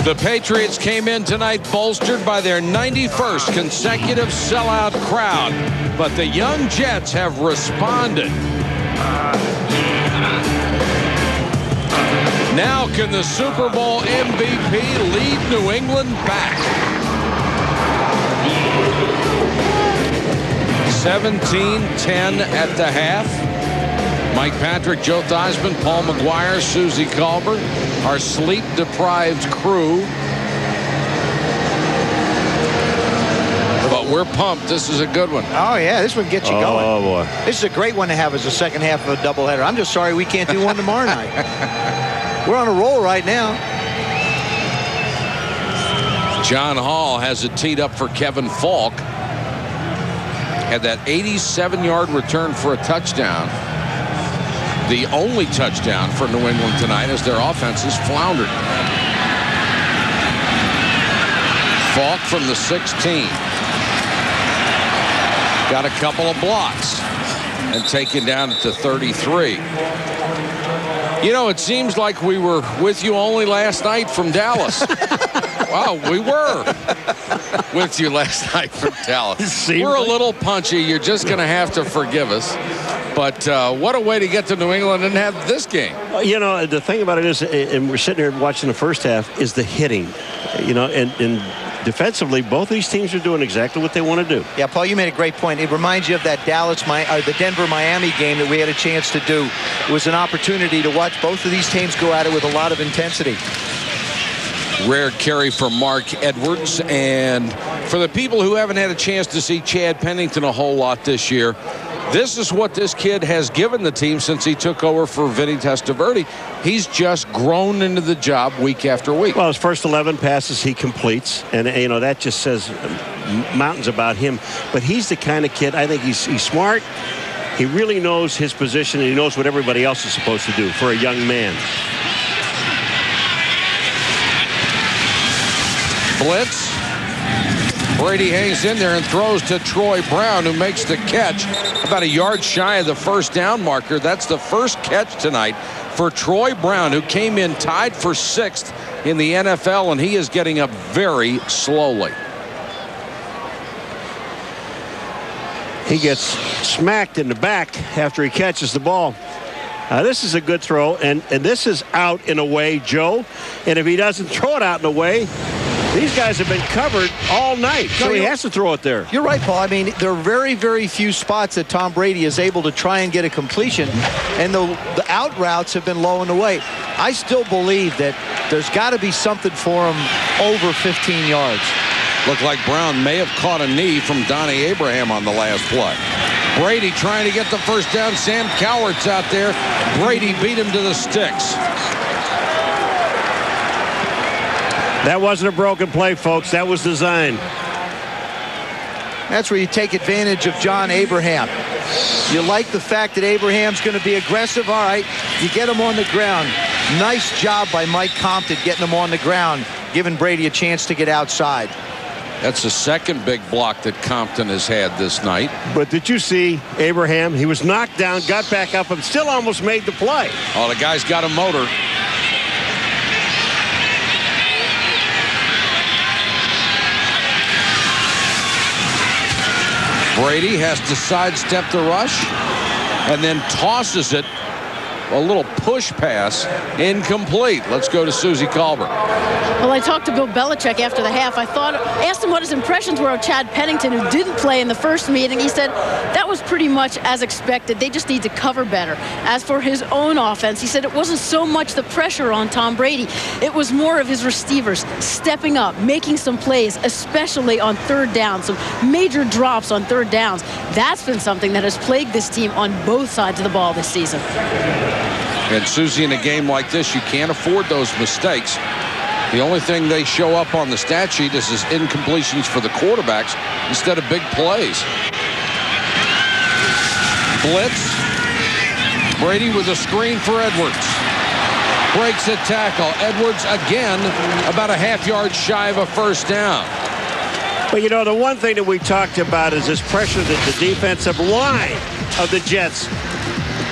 The Patriots came in tonight bolstered by their 91st consecutive sellout crowd, but the young Jets have responded. Now can the Super Bowl MVP lead New England back? 17-10 at the half. Mike Patrick, Joe Theismann, Paul McGuire, Susie Colbert, our sleep-deprived crew. But we're pumped. This is a good one. Oh, yeah, this one gets you going. Oh, boy. This is a great one to have as a second half of a doubleheader. I'm just sorry we can't do one tomorrow night. We're on a roll right now. John Hall has it teed up for Kevin Falk. Had that 87-yard return for a touchdown. The only touchdown for New England tonight as their offense is floundered. Falk from the 16. Got a couple of blocks and taken down to 33. You know, it seems like we were with you only last night from Dallas. Wow, we were with you last night from Dallas. We're a little punchy. You're just going to have to forgive us. But what a way to get to New England and have this game. You know, the thing about it is, and we're sitting here watching the first half, is the hitting. You know, and defensively, both these teams are doing exactly what they want to do. Yeah, Paul, you made a great point. It reminds you of that the Denver-Miami game that we had a chance to do. It was an opportunity to watch both of these teams go at it with a lot of intensity. Rare carry from Mark Edwards. And for the people who haven't had a chance to see Chad Pennington a whole lot this year, this is what this kid has given the team since he took over for Vinny Testaverde. He's just grown into the job week after week. Well, his first 11 passes he completes, and you know that just says mountains about him. But he's the kind of kid, I think he's smart. He really knows his position, and he knows what everybody else is supposed to do for a young man. Blitz. Brady hangs in there and throws to Troy Brown, who makes the catch about a yard shy of the first down marker. That's the first catch tonight for Troy Brown, who came in tied for 6th in the NFL, and he is getting up very slowly. He gets smacked in the back after he catches the ball. This is a good throw, and this is out in a way, Joe. And if he doesn't throw it out in a way, these guys have been covered all night, so he has to throw it there. You're right, Paul. I mean, there are very, very few spots that Tom Brady is able to try and get a completion, and the out routes have been low and away. I still believe that there's got to be something for him over 15 yards. Looked like Brown may have caught a knee from Donnie Abraham on the last play. Brady trying to get the first down. Sam Cowart's out there. Brady beat him to the sticks. That wasn't a broken play, folks. That was designed. That's where you take advantage of John Abraham. You like the fact that Abraham's going to be aggressive. All right, you get him on the ground. Nice job by Mike Compton getting him on the ground, giving Brady a chance to get outside. That's the second big block that Compton has had this night. But did you see Abraham? He was knocked down, got back up, and still almost made the play. Oh, the guy's got a motor. Brady has to sidestep the rush and then tosses it. A little push pass, incomplete. Let's go to Susie Colbert. Well, I talked to Bill Belichick after the half. Asked him what his impressions were of Chad Pennington, who didn't play in the first meeting. He said that was pretty much as expected. They just need to cover better. As for his own offense, he said it wasn't so much the pressure on Tom Brady. It was more of his receivers stepping up, making some plays, especially on third down, some major drops on third downs. That's been something that has plagued this team on both sides of the ball this season. And Susie, in a game like this, you can't afford those mistakes. The only thing they show up on the stat sheet is incompletions for the quarterbacks instead of big plays. Blitz. Brady with a screen for Edwards. Breaks a tackle. Edwards again about a half-yard shy of a first down. But, you know, the one thing that we talked about is this pressure that the defensive line of the Jets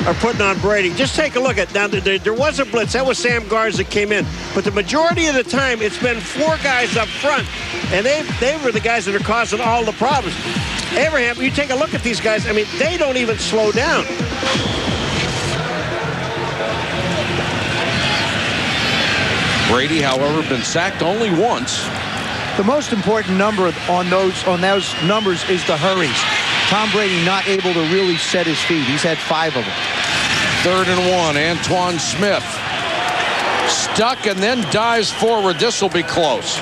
are putting on Brady. Just take a look at now. There was a blitz. That was Sam Garza that came in. But the majority of the time, it's been 4 guys up front. And they were the guys that are causing all the problems. Abraham, you take a look at these guys. I mean, they don't even slow down. Brady, however, been sacked only once. The most important number on those numbers is the hurries. Tom Brady not able to really set his feet. He's had 5 of them. 3rd and 1. Antoine Smith stuck and then dives forward. This will be close.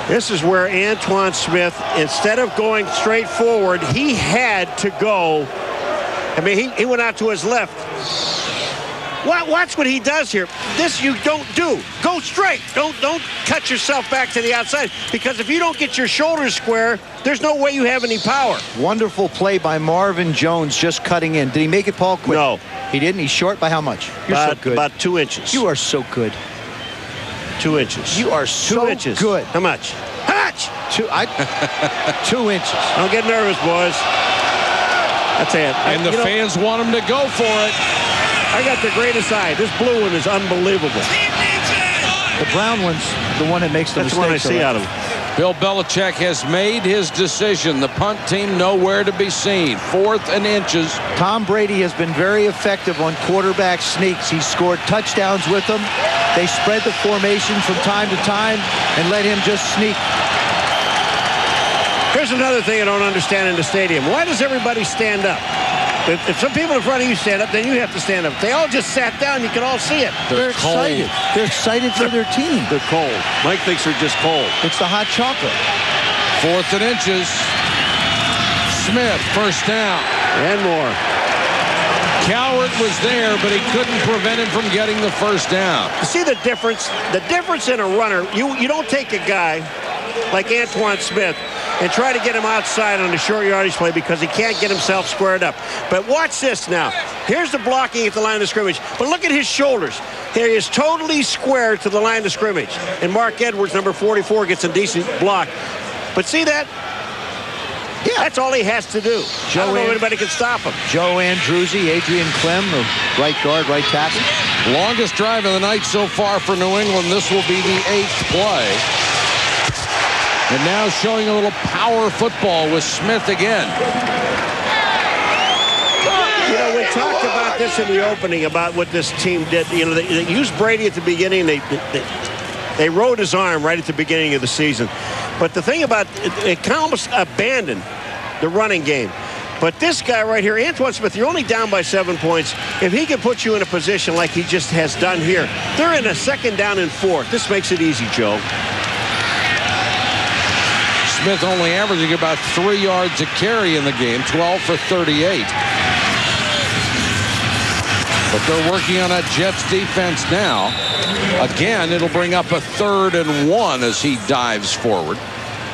This is where Antoine Smith, instead of going straight forward, he had to go. I mean, he went out to his left. Watch what he does here. This you don't do. Go straight. Don't cut yourself back to the outside, because if you don't get your shoulders square, there's no way you have any power. Wonderful play by Marvin Jones, just cutting in. Did he make it, Paul? Quick? No. He didn't? He's short by how much? You're so good. About 2 inches. You are so good. 2 inches. You are so 2 inches. good. How much? How much? 2 inches. Don't get nervous, boys. That's it. And the fans want him to go for it. I got the greatest eye. This blue one is unbelievable. The brown one's the one that makes the That's mistakes. the one I see out of him. Bill Belichick has made his decision. The punt team nowhere to be seen. 4th and inches. Tom Brady has been very effective on quarterback sneaks. He's scored touchdowns with them. They spread the formation from time to time and let him just sneak. Here's another thing I don't understand in the stadium. Why does everybody stand up? If some people in front of you stand up, then you have to stand up. If they all just sat down, you can all see it. They're excited. They're excited for their team. They're cold. Mike thinks they're just cold. It's the hot chocolate. 4th and inches. Smith, 1st down. And more. Coward was there, but he couldn't prevent him from getting the 1st down. You see the difference? The difference in a runner, you don't take a guy like Antoine Smith and try to get him outside on the short yardage play because he can't get himself squared up. But watch this now. Here's the blocking at the line of scrimmage. But look at his shoulders. He is totally square to the line of scrimmage. And Mark Edwards, number 44, gets a decent block. But see that? Yeah. That's all he has to do. I don't know if anybody can stop him. Joe Andruzzi, Adrian Clem, the right guard, right tackle. Longest drive of the night so far for New England. This will be the 8th play. And now showing a little power football with Smith again. You know, we talked about this in the opening about what this team did. You know, they used Brady at the beginning. They rode his arm right at the beginning of the season. But the thing about it almost abandoned the running game. But this guy right here, Antoine Smith, you're only down by 7 points. If he can put you in a position like he just has done here, they're in a 2nd down and 4. This makes it easy, Joe. Smith only averaging about 3 yards a carry in the game, 12 for 38. But they're working on a Jets defense now. Again, it'll bring up a 3rd and 1 as he dives forward.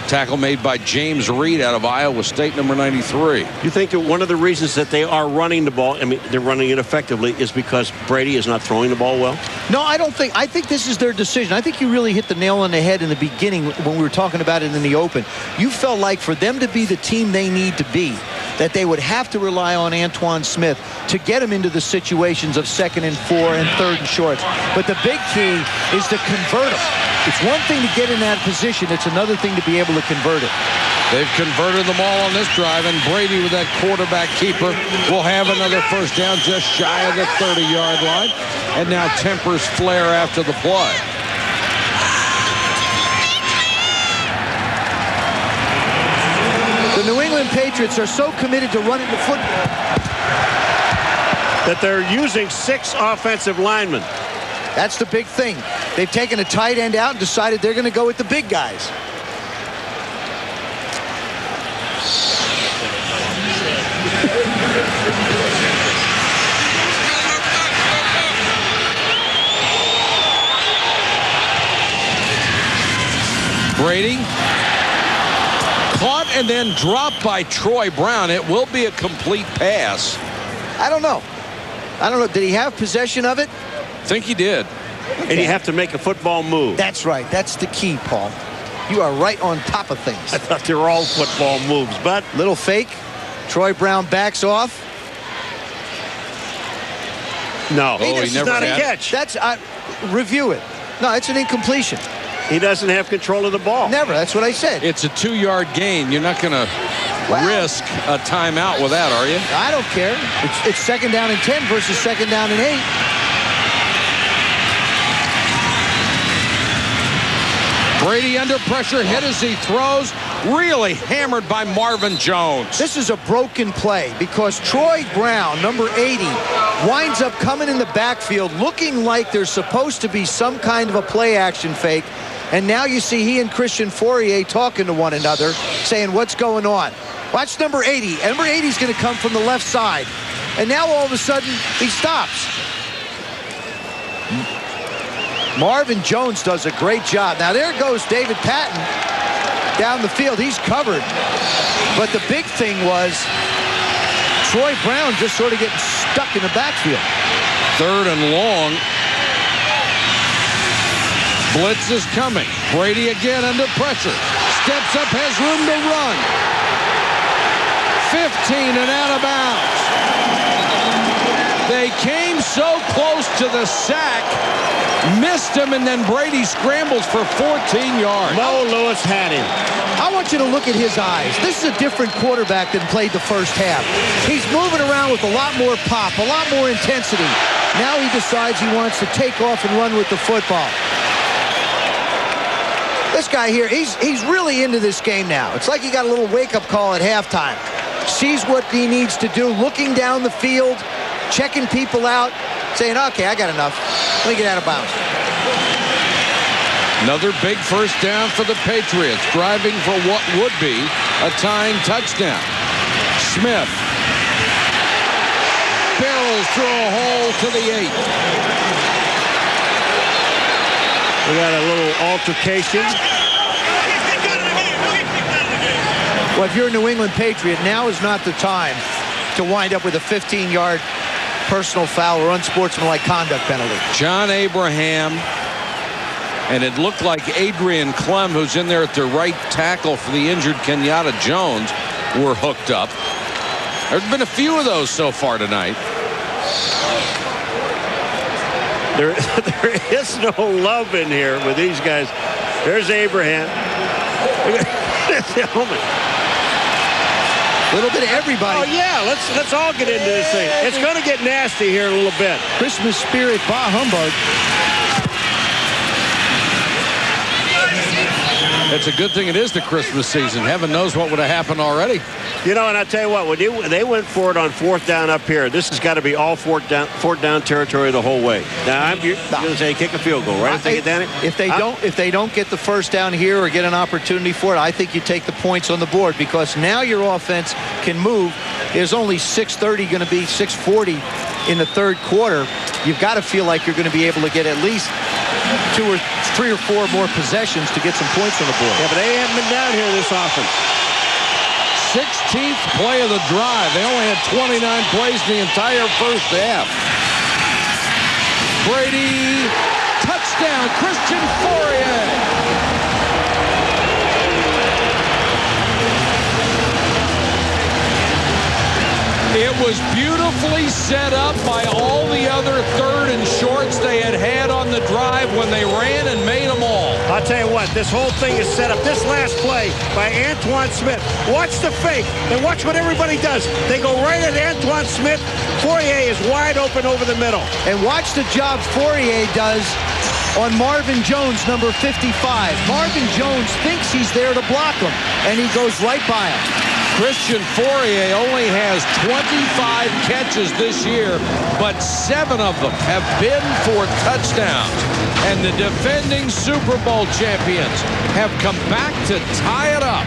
Tackle made by James Reed out of Iowa State, number 93. You think that one of the reasons that they are running the ball, I mean, they're running it effectively, is because Brady is not throwing the ball well? No, I don't think. I think this is their decision. I think you really hit the nail on the head in the beginning when we were talking about it in the open. You felt like for them to be the team they need to be, that they would have to rely on Antoine Smith to get him into the situations of 2nd and 4 and 3rd and shorts. But the big key is to convert them. It's one thing to get in that position. It's another thing to be able to convert it. They've converted them all on this drive, and Brady with that quarterback keeper will have another 1st down just shy of the 30-yard line. And now tempers flare after the play. The New England Patriots are so committed to running the football that they're using 6 offensive linemen. That's the big thing. They've taken a tight end out and decided they're going to go with the big guys. Brady caught and then dropped by Troy Brown. It will be a complete pass. I don't know. Did he have possession of it? I think he did. Okay. And you have to make a football move. That's right. That's the key, Paul. You are right on top of things. I thought they were all football moves, but little fake. Troy Brown backs off. No, he this is never not a had it. catch. That's review it. No, it's an incompletion. He doesn't have control of the ball. Never. That's what I said. It's a 2-yard gain. You're not going to risk a timeout with that, are you? I don't care. It's second down and 10 versus second down and 8. Brady under pressure, hit as he throws, really hammered by Marvin Jones. This is a broken play because Troy Brown, number 80, winds up coming in the backfield looking like there's supposed to be some kind of a play action fake. And now you see he and Christian Fourier talking to one another, saying, what's going on? Watch number 80. Number 80 is going to come from the left side. And now all of a sudden, he stops. Marvin Jones does a great job. Now there goes David Patton down the field. He's covered. But the big thing was Troy Brown just sort of getting stuck in the backfield. 3rd and long. Blitz is coming. Brady again under pressure. Steps up, has room to run. 15 and out of bounds. They came so close to the sack, missed him, and then Brady scrambles for 14 yards. Mo Lewis had him. I want you to look at his eyes. This is a different quarterback than played the first half. He's moving around with a lot more pop, a lot more intensity. Now he decides he wants to take off and run with the football. This guy here, he's really into this game now. It's like he got a little wake-up call at halftime. Sees what he needs to do, looking down the field, checking people out, saying, okay, I got enough. Let me get out of bounds. Another big first down for the Patriots, driving for what would be a tying touchdown. Smith barrels through a hole to the 8. We got a little altercation. Well, if you're a New England Patriot, now is not the time to wind up with a 15-yard personal foul or unsportsmanlike conduct penalty. John Abraham, and it looked like Adrian Clem, who's in there at the right tackle for the injured Kenyatta Jones, were hooked up. There's been a few of those so far tonight. There is no love in here with these guys. There's Abraham. A little bit of everybody. Oh, yeah, let's all get into this thing. It's going to get nasty here in a little bit. Christmas spirit, bah humbug. It's a good thing it is the Christmas season. Heaven knows what would have happened already. You know, and I tell you what, when they went for it on 4th down up here, this has got to be all fourth down territory the whole way. Now, you're going to say kick a field goal, right? If they don't get the first down here or get an opportunity for it, I think you take the points on the board because now your offense can move. There's only 6:30 going to be 6:40 in the 3rd quarter. You've got to feel like you're going to be able to get at least 2 or 3 or 4 more possessions to get some points on the board. Yeah, but they haven't been down here this often. 16th play of the drive. They only had 29 plays in the entire first half. Brady, touchdown, Christian Fourier. It was beautifully set up by all the other 3rd and shorts they had on the drive when they ran and made them all. I'll tell you what, this whole thing is set up. This last play by Antoine Smith. Watch the fake and watch what everybody does. They go right at Antoine Smith. Fourier is wide open over the middle. And watch the job Fourier does on Marvin Jones, number 55. Marvin Jones thinks he's there to block him, and he goes right by him. Christian Fourier only has 25 catches this year, but 7 of them have been for touchdowns. And the defending Super Bowl champions have come back to tie it up.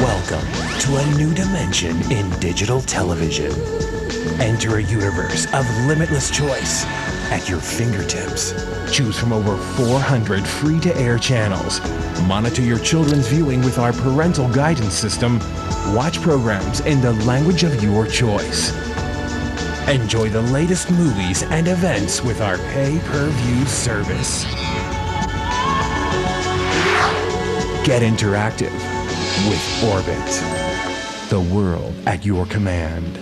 Welcome to a new dimension in digital television. Enter a universe of limitless choice at your fingertips. Choose from over 400 free-to-air channels. Monitor your children's viewing with our parental guidance system. Watch programs in the language of your choice. Enjoy the latest movies and events with our pay-per-view service. Get interactive with Orbit. The world at your command.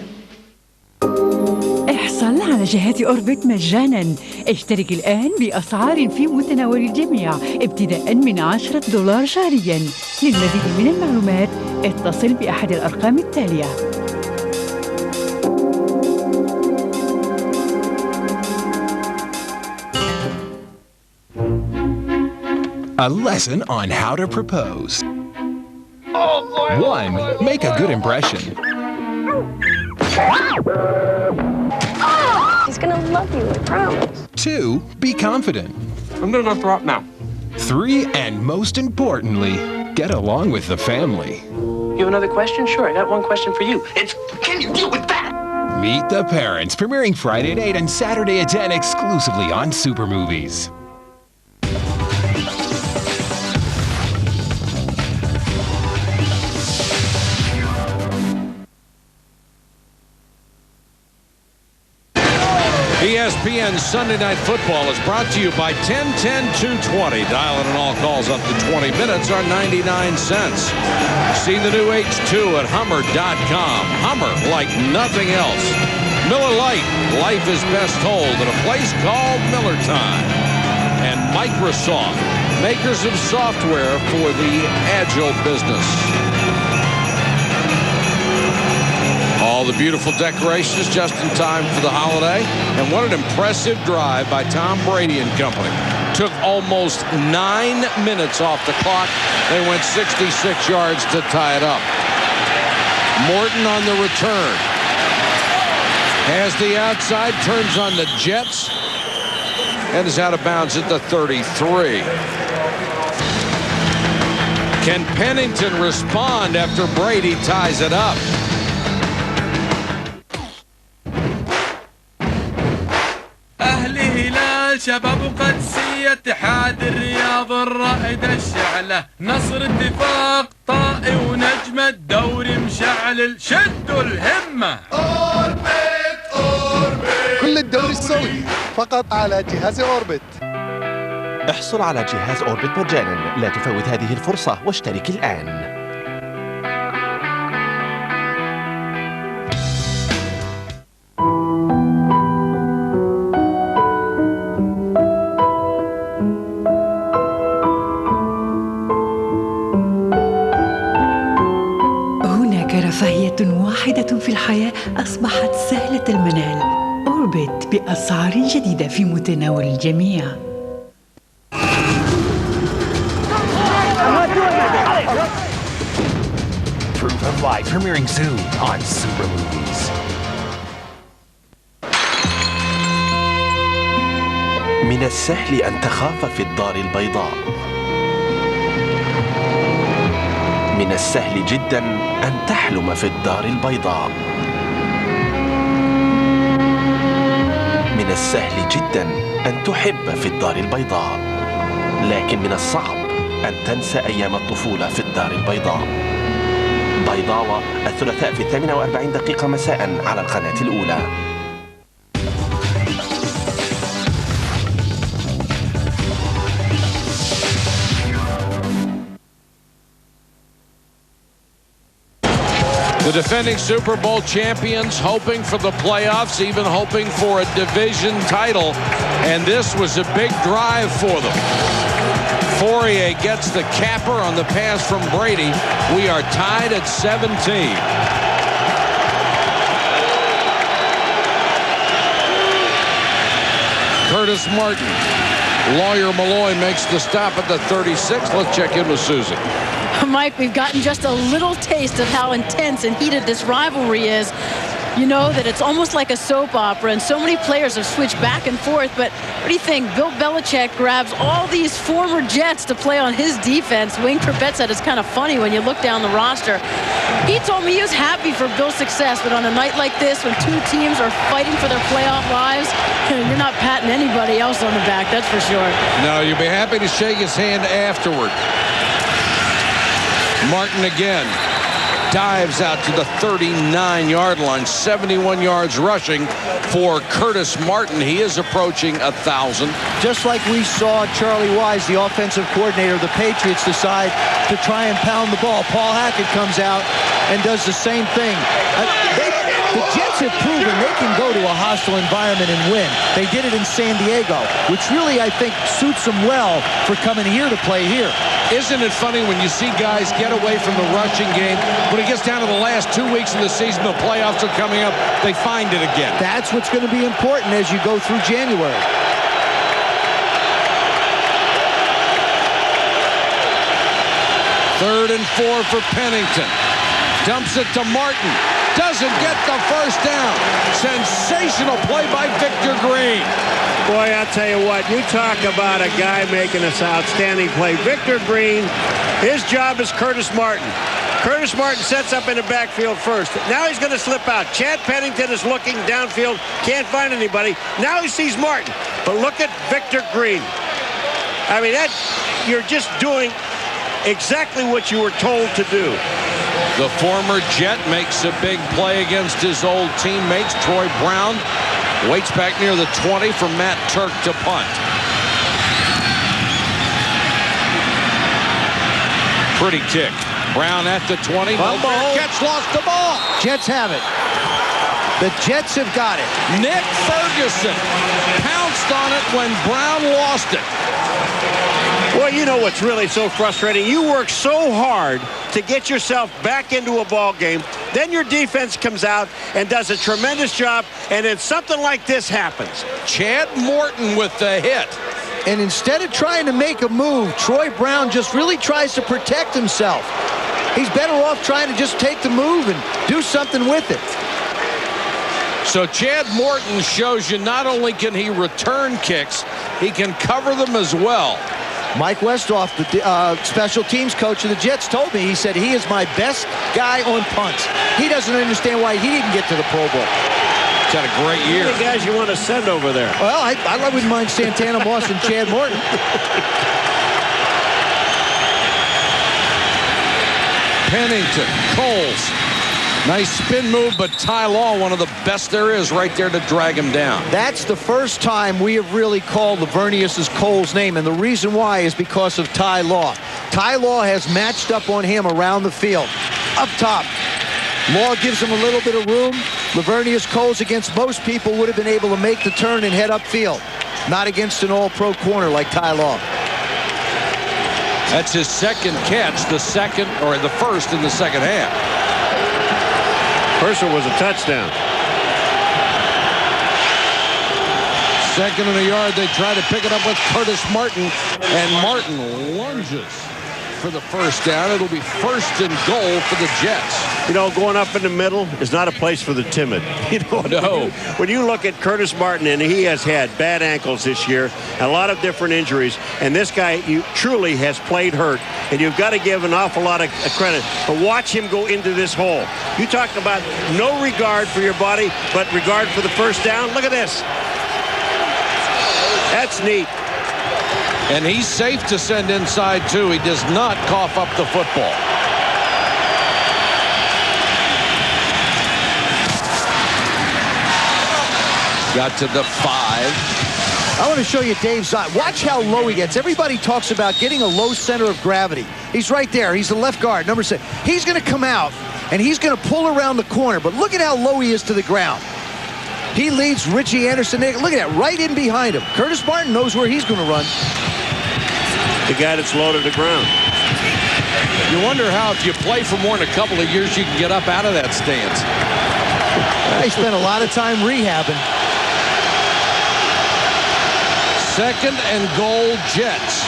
احصل على جهاز أوربت مجاناً. اشترك الآن بأسعار في متناول الجميع ابتداءً من $10 شهرياً. للمزيد من المعلومات اتصل بأحد الأرقام التالية. A lesson on how to propose. 1. Make a good impression. He's gonna love you, I promise. 2. Be confident. I'm gonna throw up now. 3. And most importantly, get along with the family. You have another question? Sure, I got one question for you. It's, can you deal with that? Meet the Parents, premiering Friday at 8 and Saturday at 10 exclusively on Super Movies. ESPN Sunday Night Football is brought to you by 10-10-220. Dial-in and all calls up to 20 minutes are 99 cents. See the new H2 at Hummer.com. Hummer like nothing else. Miller Lite, life is best told at a place called Miller Time. And Microsoft, makers of software for the agile business. All the beautiful decorations just in time for the holiday. And what an impressive drive by Tom Brady and company. Took almost 9 minutes off the clock. They went 66 yards to tie it up. Morton on the return. Has the outside, turns on the Jets, and is out of bounds at the 33. Can Pennington respond after Brady ties it up? شباب قدسية اتحاد الرياض الرائد الشعلة نصر اتفاق طائي ونجمة دوري مشعل شدوا الهمة. أوربت أوربت كل الدوري السعودي فقط على جهاز أوربت. احصل على جهاز أوربت مجانا، لا تفوت هذه الفرصة واشترك الآن. رفاهية واحدة في الحياة أصبحت سهلة المنال. أوربت بأسعار جديدة في متناول الجميع. Proof of Life, premiering soon on Super Movies. من السهل أن تخاف في الدار البيضاء. من السهل جدا أن تحلم في الدار البيضاء. من السهل جدا أن تحب في الدار البيضاء. لكن من الصعب أن تنسى أيام الطفولة في الدار البيضاء. بيضاوة الثلاثاء في 48 مساء على القناة الأولى. The defending Super Bowl champions hoping for the playoffs, even hoping for a division title. And this was a big drive for them. Fourier gets the capper on the pass from Brady. We are tied at 17. Curtis Martin. Lawyer Malloy makes the stop at the 36. Let's check in with Susie. Mike, we've gotten just a little taste of how intense and heated this rivalry is. You know that it's almost like a soap opera, and so many players have switched back and forth. But what do you think? Bill Belichick grabs all these former Jets to play on his defense. Wayne Corbett said it's kind of funny when you look down the roster. He told me he was happy for Bill's success, but on a night like this, when two teams are fighting for their playoff lives, you're not patting anybody else on the back, that's for sure. No, you'll be happy to shake his hand afterward. Martin again. dives out to the 39-yard line. 71 yards rushing for Curtis Martin. He is approaching 1,000. Just like we saw Charlie Wise, the offensive coordinator of the Patriots, decide to try and pound the ball. Paul Hackett comes out and does the same thing. The Jets have proven they can go to a hostile environment and win. They did it in San Diego, which really, I think, suits them well for coming here to play here. Isn't it funny when you see guys get away from the rushing game? When it gets down to the last 2 weeks of the season, the playoffs are coming up, they find it again. That's what's going to be important as you go through January. Third and 4 for Pennington. Dumps it to Martin. Doesn't get the first down. Sensational play by Victor Green. Boy, I'll tell you what, you talk about a guy making this outstanding play. Victor Green, his job is Curtis Martin. Curtis Martin sets up in the backfield first. Now he's going to slip out. Chad Pennington is looking downfield, can't find anybody. Now he sees Martin. But look at Victor Green. I mean, you're just doing exactly what you were told to do. The former Jet makes a big play against his old teammates. Troy Brown waits back near the 20 for Matt Turk to punt. Pretty kick. Brown at the 20. Catch, lost the ball. Jets have it. The Jets have got it. Nick Ferguson pounced on it when Brown lost it. Well, you know what's really so frustrating? You work so hard to get yourself back into a ball game. Then your defense comes out and does a tremendous job, and then something like this happens. Chad Morton with the hit. And instead of trying to make a move, Troy Brown just really tries to protect himself. He's better off trying to just take the move and do something with it. So Chad Morton shows you not only can he return kicks, he can cover them as well. Mike Westhoff, the special teams coach of the Jets, told me, he said he is my best guy on punts. He doesn't understand why he didn't get to the Pro Bowl. He's had a great year. How many guys you want to send over there? Well, I wouldn't mind Santana Moss and Chad Morton. Pennington, Coles. Nice spin move, but Ty Law, one of the best there is, right there to drag him down. That's the first time we have really called Lavernius Cole's name, and the reason why is because of Ty Law. Ty Law has matched up on him around the field. Up top, Law gives him a little bit of room. Lavernius Coles, against most people, would have been able to make the turn and head upfield. Not against an all-pro corner like Ty Law. That's his second catch, the first in the second half. First one was a touchdown. Second and a yard. They try to pick it up with Curtis Martin, and Martin lunges for the first down. It'll be first and goal for the Jets. You know, going up in the middle is not a place for the timid. You know, no. When you look at Curtis Martin, and he has had bad ankles this year, a lot of different injuries, and this guy truly has played hurt, and you've got to give an awful lot of credit. But watch him go into this hole. You talk about no regard for your body, but regard for the first down. Look at this. That's neat. And he's safe to send inside, too. He does not cough up the football. Got to the 5. I want to show you Dave Zott. Watch how low he gets. Everybody talks about getting a low center of gravity. He's right there. He's the left guard, number 6. He's going to come out, and he's going to pull around the corner. But look at how low he is to the ground. He leads Richie Anderson. Look at that, right in behind him. Curtis Martin knows where he's going to run. The guy that's low to the ground. You wonder how, if you play for more than a couple of years, you can get up out of that stance. They spent a lot of time rehabbing. Second and goal, Jets.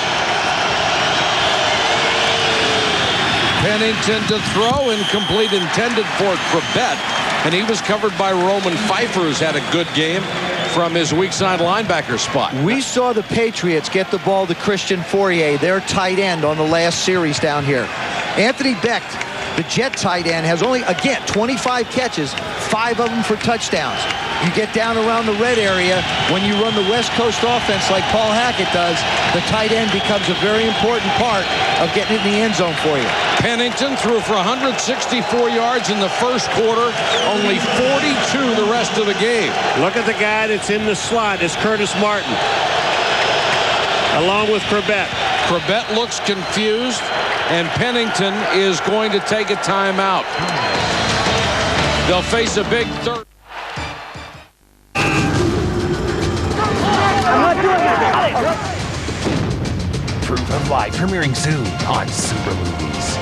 Pennington to throw, incomplete, intended for Crabette. And he was covered by Roman Pfeiffer, who's had a good game from his weak side linebacker spot. We saw the Patriots get the ball to Christian Fourier, their tight end, on the last series down here. Anthony Becht, the Jet tight end, has only, again, 25 catches, 5 of them for touchdowns. You get down around the red area. When you run the West Coast offense like Paul Hackett does, the tight end becomes a very important part of getting in the end zone for you. Pennington threw for 164 yards in the first quarter, only 42 the rest of the game. Look at the guy that's in the slot. It's Curtis Martin, along with Corbett. Corbett looks confused, and Pennington is going to take a timeout. They'll face a big third. Proof of Life premiering soon on Super Movies.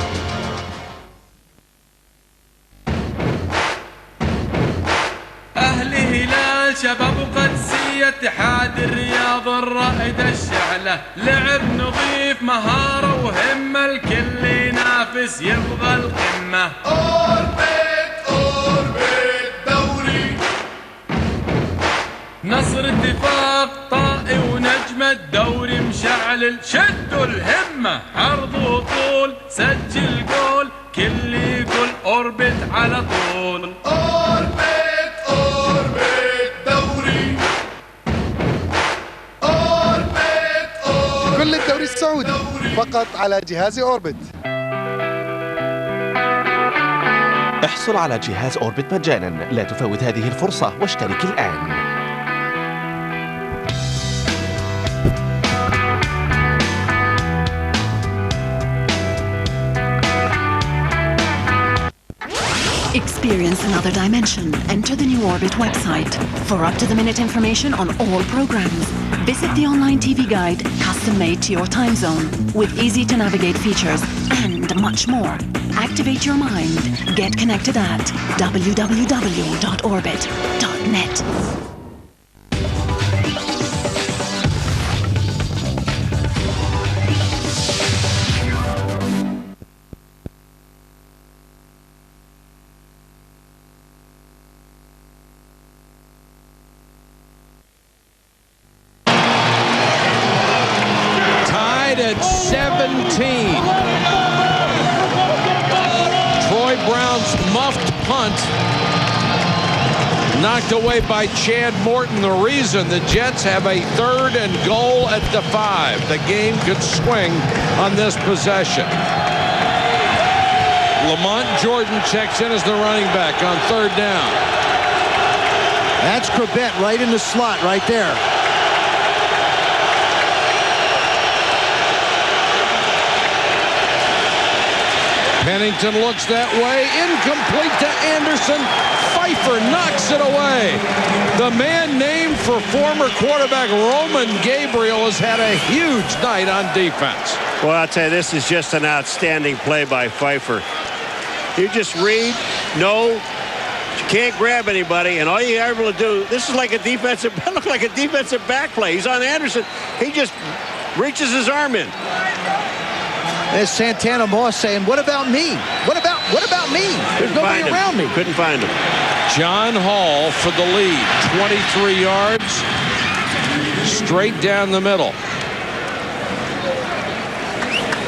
أهل هلال شباب وقدسية اتحاد الرياض الرائد الشعلة لعب نظيف مهارة وهمة الكل ينافس يبغى القمة أوربت دوري نصر اتفاق طائي ونجمة الدوري مشعل شدوا الهمة عرض وطول سجل جول كل يقول أوربت على طول كل الدوري السعودي فقط على جهاز أوربت. احصل على جهاز أوربت مجانا، لا تفوت هذه الفرصة واشترك الآن. Experience another dimension. Enter the new Orbit website. For up-to-the-minute information on all programs, visit the online TV guide, custom-made to your time zone, with easy-to-navigate features and much more. Activate your mind. Get connected at www.orbit.net. At 17. Troy Brown's muffed punt knocked away by Chad Morton. The reason the Jets have a 3rd and goal at the 5. The game could swing on this possession. Lamont Jordan checks in as the running back on 3rd down. That's Corbett right in the slot right there. Pennington looks that way, incomplete to Anderson. Pfeiffer knocks it away. The man named for former quarterback Roman Gabriel has had a huge night on defense. Well, I'll tell you, this is just an outstanding play by Pfeiffer. You just read, no, you can't grab anybody, and all you're able to do, this is like a defensive, look like a defensive back play. He's on Anderson. He just reaches his arm in. There's Santana Moss saying, what about me? What about me? There's nobody around me. Couldn't find him. John Hall for the lead. 23 yards. Straight down the middle.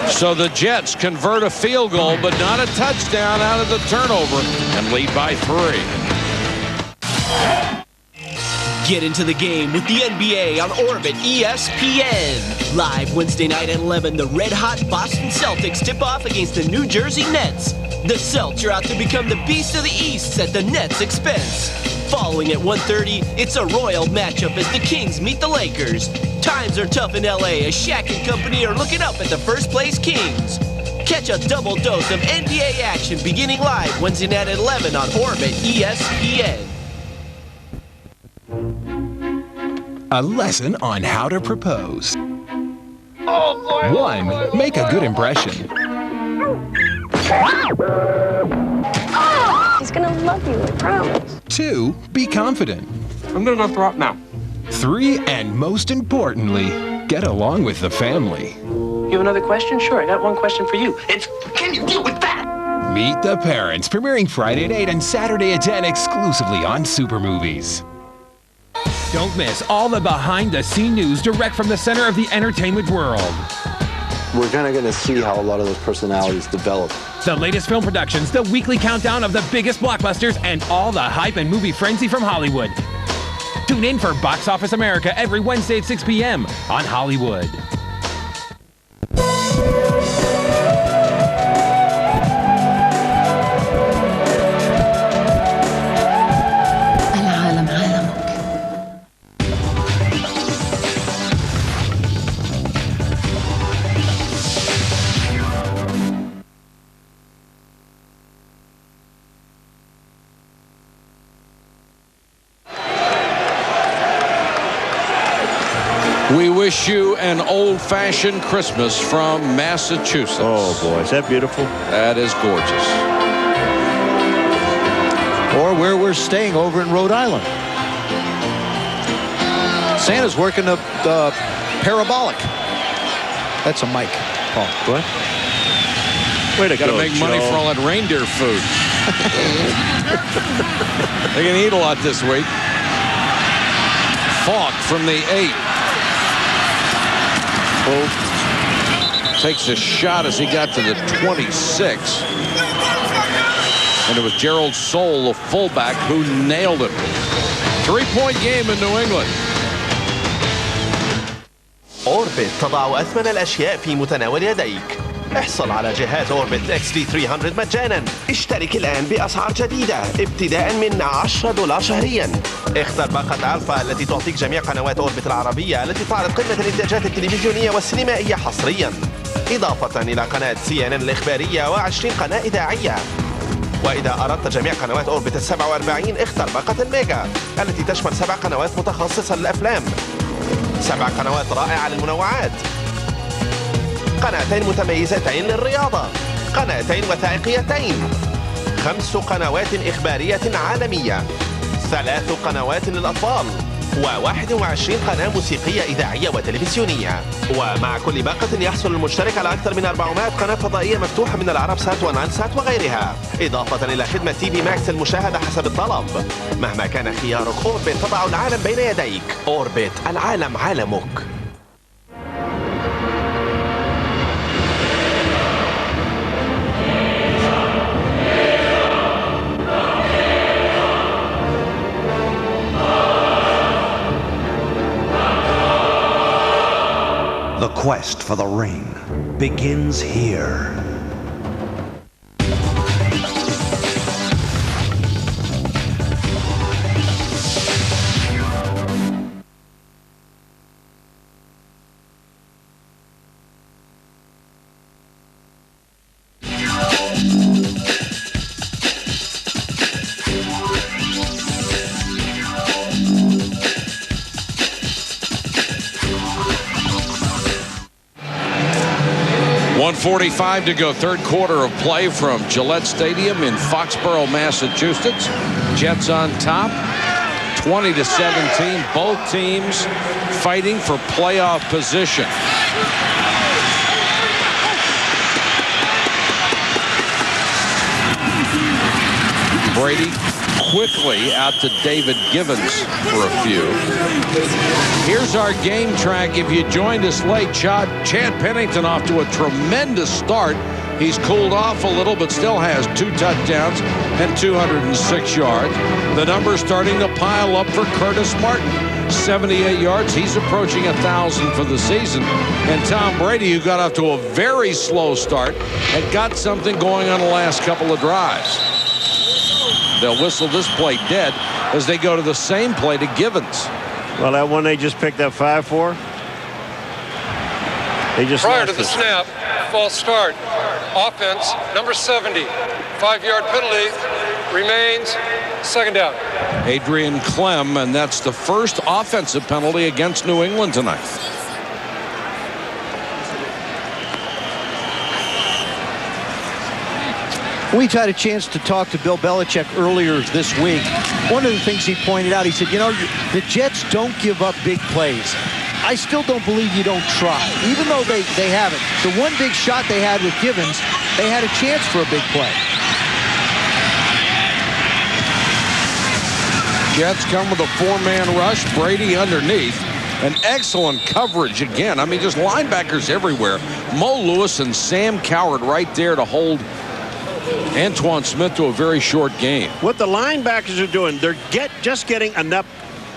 So the Jets convert a field goal, but not a touchdown out of the turnover, and lead by 3. Get into the game with the NBA on Orbit ESPN. Live Wednesday night at 11, the red-hot Boston Celtics tip off against the New Jersey Nets. The Celts are out to become the beast of the East at the Nets' expense. Following at 1:30, it's a royal matchup as the Kings meet the Lakers. Times are tough in LA as Shaq and company are looking up at the first-place Kings. Catch a double dose of NBA action beginning live Wednesday night at 11 on Orbit ESPN. A lesson on how to propose. 1. Make a good impression. He's gonna love you, I promise. 2. Be confident. I'm gonna throw up now. 3. And most importantly, get along with the family. You have another question? Sure, I got one question for you. It's, can you deal with that? Meet the Parents, premiering Friday at 8 and Saturday at 10 exclusively on Super Movies. Don't miss all the behind-the-scene news direct from the center of the entertainment world. We're kind of going to see how a lot of those personalities develop. The latest film productions, the weekly countdown of the biggest blockbusters, and all the hype and movie frenzy from Hollywood. Tune in for Box Office America every Wednesday at 6 p.m. on Hollywood. We wish you an old-fashioned Christmas from Massachusetts. Oh, boy, is that beautiful? That is gorgeous. Or where we're staying over in Rhode Island. Santa's working the parabolic. That's a mic, Paul. What? Way to Got to go, make money Joe. for all that reindeer food. They're going to eat a lot this week. Falk from the 8. Takes a shot as he got to the 26. And it was Gerald Soule, the fullback, who nailed it. 3-point game in New England. أوربت تضع أثمن الأشياء في متناول يديك. احصل على جهاز أوربت XD300 مجانا. اشترك الآن بأسعار جديدة ابتداء من $10 شهريا. اختر باقة ألفا التي تعطيك جميع قنوات أوربت العربية التي تعرض قمة الإنتاجات التلفزيونية والسينمائية حصريا، إضافة إلى قناة CNN الإخبارية و20 قناة إذاعية. وإذا أردت جميع قنوات أوربت 47 اختر باقة الميجا التي تشمل 7 قنوات متخصصة للأفلام، 7 قنوات رائعة للمنوعات، قناتين متميزتين للرياضة، قناتين وثائقيتين، 5 قنوات إخبارية عالمية، 3 قنوات للأطفال، و21 قناة موسيقية إذاعية وتلفزيونية. ومع كل باقة يحصل المشترك على أكثر من 400 قناة فضائية مفتوحة من العرب سات ونايل سات وغيرها، إضافة إلى خدمة تي في ماكس المشاهدة حسب الطلب. مهما كان خيارك، أوربت تضع العالم بين يديك. أوربت، العالم عالمك. The quest for the ring begins here. .45 to go, third quarter of play from Gillette Stadium in Foxborough, Massachusetts. Jets on top, 20-17. Both teams fighting for playoff position. Brady quickly out to David Givens for a few. Here's our game track. If you joined us late, Chad Pennington off to a tremendous start. He's cooled off a little, but still has 2 touchdowns and 206 yards. The numbers starting to pile up for Curtis Martin. 78 yards. He's approaching 1,000 for the season. And Tom Brady, who got off to a very slow start, had got something going on the last couple of drives. They'll whistle this play dead as they go to the same play to Givens. Well, that one they just picked up 5 for. They just prior to the snap, false start. Offense, number 70. 5-yard penalty. Remains second down. Adrian Clem, and that's the first offensive penalty against New England tonight. We've had a chance to talk to Bill Belichick earlier this week. One of the things he pointed out, he said, you know, the Jets don't give up big plays. I still don't believe you don't try, even though they haven't. The one big shot they had with Givens, they had a chance for a big play. Jets come with a 4-man rush. Brady underneath. An excellent coverage again. I mean, just linebackers everywhere. Mo Lewis and Sam Coward right there to hold Antoine Smith to a very short game. What the linebackers are doing, they're just getting enough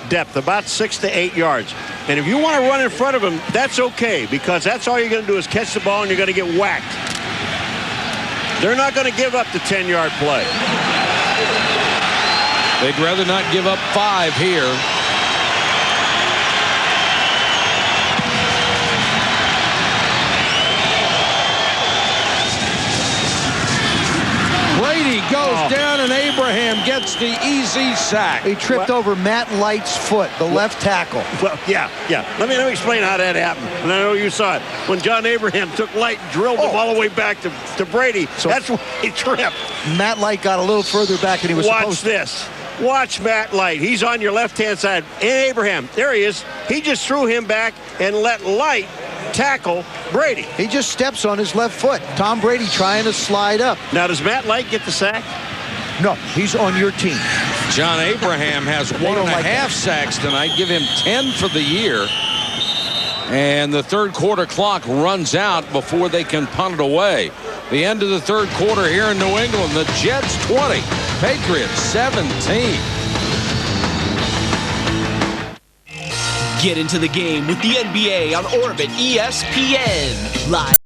depth, about 6 to 8 yards. And if you want to run in front of him, that's okay, because that's all you're going to do is catch the ball and you're going to get whacked. They're not going to give up the 10-yard play. They'd rather not give up 5 here. Brady goes down and Abraham gets the easy sack. He tripped over Matt Light's foot, the left tackle. Well, yeah. Let me explain how that happened. And I know you saw it. When John Abraham took Light and drilled him all the way back to Brady, so that's where he tripped. Matt Light got a little further back than he was supposed to. Watch this. Watch Matt Light. He's on your left-hand side. And Abraham, there he is. He just threw him back and let Light tackle Brady. He just steps on his left foot. Tom Brady trying to slide up. Now, does Matt Light get the sack? No, he's on your team. John Abraham has 1.5 sacks tonight. Give him 10 for the year. And the third quarter clock runs out before they can punt it away. The end of the third quarter here in New England. The Jets 20, Patriots 17. Get into the game with the NBA on Orbit ESPN. Live.